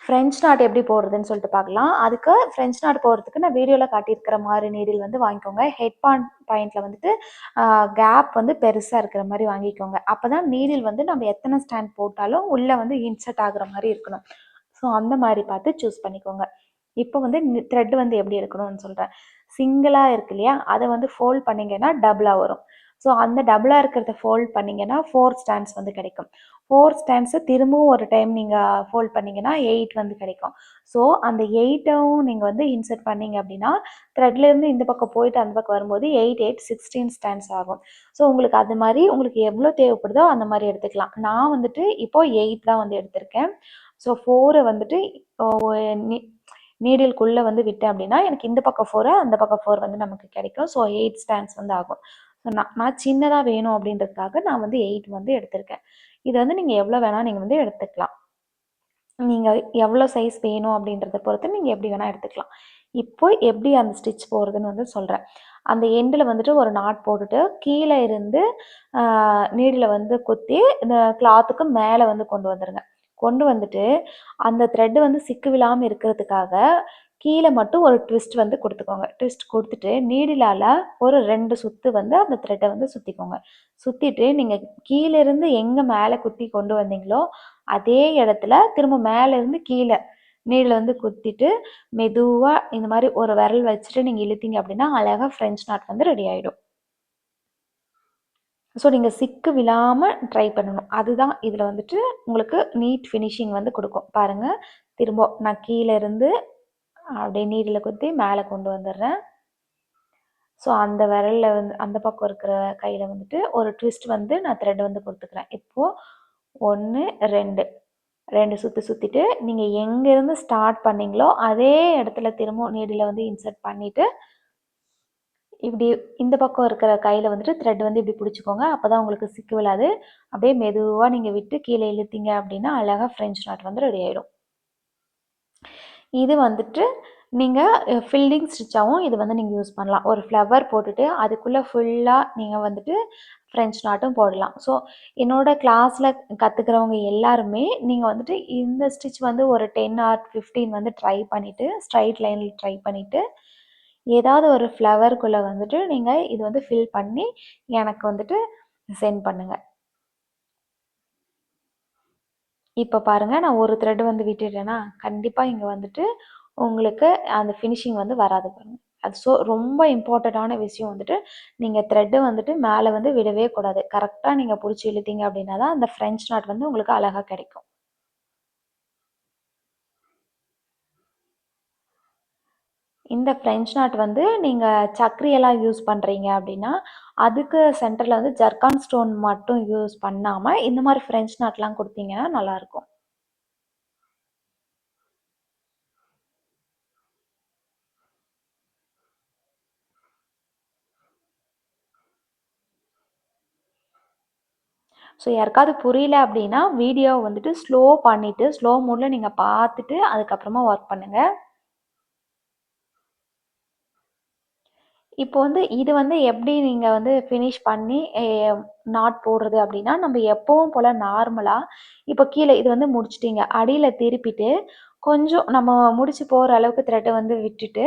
French not எப்படி போடுறதுன்னு சொல்லிட்டு பார்க்கலாம். அதுக்கு ஃப்ரெஞ்ச் நாட் போடுறதுக்கு நான் வீடியோவில் காட்டியிருக்கிற மாதிரி நீடில் வந்து வாங்கிக்கோங்க. ஹெட் பாயிண்ட்டில் வந்துட்டு கேப் வந்து பெருசாக இருக்கிற மாதிரி வாங்கிக்கோங்க. அப்போ தான் நீடில் வந்து நம்ம எத்தனை ஸ்டாண்ட் போட்டாலும் உள்ளே வந்து இன்சர்ட் ஆகுற மாதிரி இருக்கணும். ஸோ அந்த மாதிரி பார்த்து சூஸ் பண்ணிக்கோங்க. இப்போ வந்து த்ரெட் வந்து எப்படி எடுக்கணும்னு சொல்கிறேன். சிங்கிளாக இருக்கு இல்லையா, அதை வந்து ஃபோல்ட் பண்ணிங்கன்னா டபுளாக வரும். ஸோ அந்த டபுளாக இருக்கிறத ஃபோல்ட் பண்ணிங்கன்னா 4 ஸ்டாண்ட்ஸ் வந்து கிடைக்கும். 4 ஸ்டாண்ட்ஸை திரும்பவும் ஒரு டைம் நீங்கள் ஃபோல்ட் பண்ணிங்கன்னா 8 வந்து கிடைக்கும். ஸோ அந்த 8வும் நீங்கள் வந்து இன்சர்ட் பண்ணிங்க அப்படின்னா த்ரெட்லேருந்து இந்த பக்கம் போயிட்டு அந்த பக்கம் வரும்போது 8 8 16 ஸ்டாண்ட்ஸ் ஆகும். ஸோ உங்களுக்கு அது மாதிரி உங்களுக்கு எவ்வளோ தேவைப்படுதோ அந்த மாதிரி எடுத்துக்கலாம். நான் வந்துட்டு இப்போது 8 தான் வந்து எடுத்திருக்கேன். ஸோ 4 வந்துட்டு நீடில்குள்ளே வந்து விட்டேன் அப்படின்னா எனக்கு இந்த பக்கம் 4 அந்த பக்கம் 4 வந்து நமக்கு கிடைக்கும். ஸோ 8 ஸ்டாண்ட்ஸ் வந்து ஆகும். ஸோ நான் சின்னதாக வேணும் அப்படின்றதுக்காக நான் வந்து 8 வந்து எடுத்திருக்கேன். இது வந்து நீங்கள் எவ்வளோ வேணால் நீங்கள் வந்து எடுத்துக்கலாம். நீங்கள் எவ்வளோ சைஸ் வேணும் அப்படின்றத பொறுத்து நீங்கள் எப்படி வேணால் எடுத்துக்கலாம். இப்போ எப்படி அந்த ஸ்டிச் போடுறதுன்னு வந்து சொல்கிறேன். அந்த எண்டில் வந்துட்டு ஒரு நாட் போட்டுட்டு கீழே இருந்து நீடில் வந்து குத்தி இந்த கிளாத்துக்கு மேலே வந்து கொண்டு வந்துடுங்க. கொண்டு வந்துட்டு அந்த த்ரெட்டு வந்து சிக்கு விழாமல் இருக்கிறதுக்காக கீழே மட்டும் ஒரு ட்விஸ்ட் வந்து கொடுத்துக்கோங்க. ட்விஸ்ட் கொடுத்துட்டு நீடிலால் ஒரு 2 சுற்று வந்து அந்த த்ரெட்டை வந்து சுற்றிக்கோங்க. சுற்றிட்டு நீங்கள் கீழேருந்து எங்கே மேலே குத்தி கொண்டு வந்தீங்களோ அதே இடத்துல திரும்ப மேலேருந்து கீழே நீடில் வந்து குத்திட்டு மெதுவாக இந்த மாதிரி ஒரு விரல் வச்சுட்டு நீங்கள் இழுத்தீங்க அப்படின்னா அழகாக ஃப்ரெஞ்ச் நாட் வந்து ரெடி ஆகிடும். ஸோ நீங்கள் சிக்கு விழாமல் ட்ரை பண்ணணும். அதுதான் இதில் வந்துட்டு உங்களுக்கு நீட் ஃபினிஷிங் வந்து கொடுக்கும். பாருங்கள், திரும்ப நான் கீழே இருந்து அப்படியே நீடில் குத்தி மேலே கொண்டு வந்துடுறேன். ஸோ அந்த விரலில் வந்து அந்த பக்கம் இருக்கிற கையில் வந்துட்டு ஒரு ட்விஸ்ட் வந்து நான் த்ரெட் வந்து கொடுத்துக்கிறேன். இப்போது 1 2 சுற்றிட்டு நீங்கள் எங்கேருந்து ஸ்டார்ட் பண்ணிங்களோ அதே இடத்துல திரும்ப நீடில் வந்து இன்சர்ட் பண்ணிவிட்டு இப்படி இந்த பக்கம் இருக்கிற கையில் வந்துட்டு த்ரெட் வந்து இப்படி பிடிச்சிக்கோங்க. அப்போ தான் உங்களுக்கு சிக்கு விழாது. அப்படியே மெதுவாக நீங்கள் விட்டு கீழே இழுத்தீங்க அப்படின்னா அழகாக ஃப்ரெஞ்ச் நாட் வந்து ரெடி ஆகிடும். இது வந்துட்டு நீங்கள் ஃபில்லிங் ஸ்டிச்சாகவும் இது வந்து நீங்கள் யூஸ் பண்ணலாம். ஒரு ஃப்ளவர் போட்டுட்டு அதுக்குள்ளே ஃபுல்லாக நீங்கள் வந்துட்டு ஃப்ரெஞ்ச் நாட்டும் போடலாம். ஸோ என்னோடய கிளாஸில் கற்றுக்கிறவங்க எல்லாருமே நீங்கள் வந்துட்டு இந்த ஸ்டிச் வந்து ஒரு 10 or 15 வந்து ட்ரை பண்ணிவிட்டு ஸ்ட்ரைட் லைனில் ட்ரை பண்ணிவிட்டு ஏதாவது ஒரு ஃப்ளவருக்குள்ளே வந்துட்டு நீங்கள் இது வந்து ஃபில் பண்ணி எனக்கு வந்துட்டு சென்ட் பண்ணுங்கள். இப்போ பாருங்கள், நான் ஒரு த்ரெட் வந்து விட்டுட்டேன்னா கண்டிப்பாக இங்கே வந்துட்டு உங்களுக்கு அந்த ஃபினிஷிங் வந்து வராது பாருங்கள். அது ரொம்ப இம்பார்ட்டண்ட்டான விஷயம் வந்துட்டு நீங்கள் த்ரெட்டு வந்துட்டு மேலே வந்து விடவே கூடாது. கரெக்டாக நீங்கள் பிடிச்சி இழுத்தீங்க அப்படின்னா தான் அந்த ஃப்ரெஞ்ச் நாட் வந்து உங்களுக்கு அழகாக கிடைக்கும். இந்த ஃப்ரெஞ்ச் நாட் வந்து நீங்கள் சக்கரியெல்லாம் யூஸ் பண்ணுறீங்க அப்படின்னா அதுக்கு சென்டரில் வந்து ஜர்கான் ஸ்டோன் மட்டும் யூஸ் பண்ணாமல் இந்த மாதிரி ஃப்ரெஞ்ச் நாட்லாம் கொடுத்தீங்கன்னா நல்லாயிருக்கும். ஸோ யாருக்காவது புரியல அப்படின்னா வீடியோ வந்துட்டு ஸ்லோ பண்ணிவிட்டு ஸ்லோ மோடில் நீங்கள் பார்த்துட்டு அதுக்கப்புறமா ஒர்க் பண்ணுங்கள். இப்போ வந்து இது வந்து எப்படி நீங்கள் வந்து ஃபினிஷ் பண்ணி நாட் போடுறது அப்படின்னா நம்ம எப்பவும் போல் நார்மலாக இப்போ கீழே இது வந்து முடிச்சிட்டிங்க, அடியில் திருப்பிட்டு கொஞ்சம் நம்ம முடிச்சு போகிற அளவுக்கு த்ரெட்டை வந்து விட்டுட்டு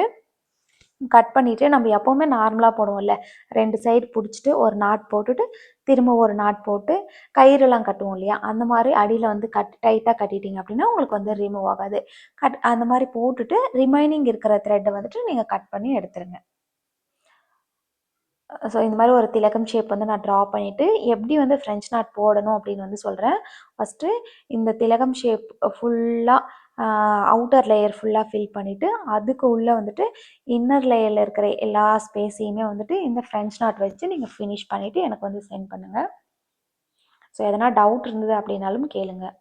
கட் பண்ணிவிட்டு நம்ம எப்போவுமே நார்மலாக போடுவோம்ல, 2 சைடு பிடிச்சிட்டு ஒரு நாட் போட்டுட்டு திரும்ப ஒரு நாட் போட்டு கயிறுலாம் கட்டுவோம் இல்லையா, அந்த மாதிரி அடியில் வந்து டைட்டாக கட்டிட்டீங்க அப்படின்னா உங்களுக்கு வந்து ரிமூவ் ஆகாது. அந்த மாதிரி போட்டுட்டு ரிமைனிங் இருக்கிற த்ரெட்டை வந்துட்டு நீங்கள் கட் பண்ணி எடுத்துருங்க. ஸோ இந்த மாதிரி ஒரு திலகம் ஷேப் வந்து நான் ட்ரா பண்ணிவிட்டு எப்படி வந்து ஃப்ரெஞ்ச் நாட் போடணும் அப்படின்னு வந்து சொல்கிறேன். ஃபஸ்ட்டு இந்த திலகம் ஷேப் ஃபுல்லாக அவுட்டர் லேயர் ஃபுல்லாக ஃபில் பண்ணிவிட்டு அதுக்கு உள்ளே வந்துட்டு இன்னர் லேயரில் இருக்கிற எல்லா ஸ்பேஸையுமே வந்துட்டு இந்த ஃப்ரெஞ்ச் நாட் வச்சு நீங்கள் ஃபினிஷ் பண்ணிவிட்டு எனக்கு வந்து சென்ட் பண்ணுங்கள். ஸோ எதனா டவுட் இருந்தது அப்படின்னாலும் கேளுங்கள்.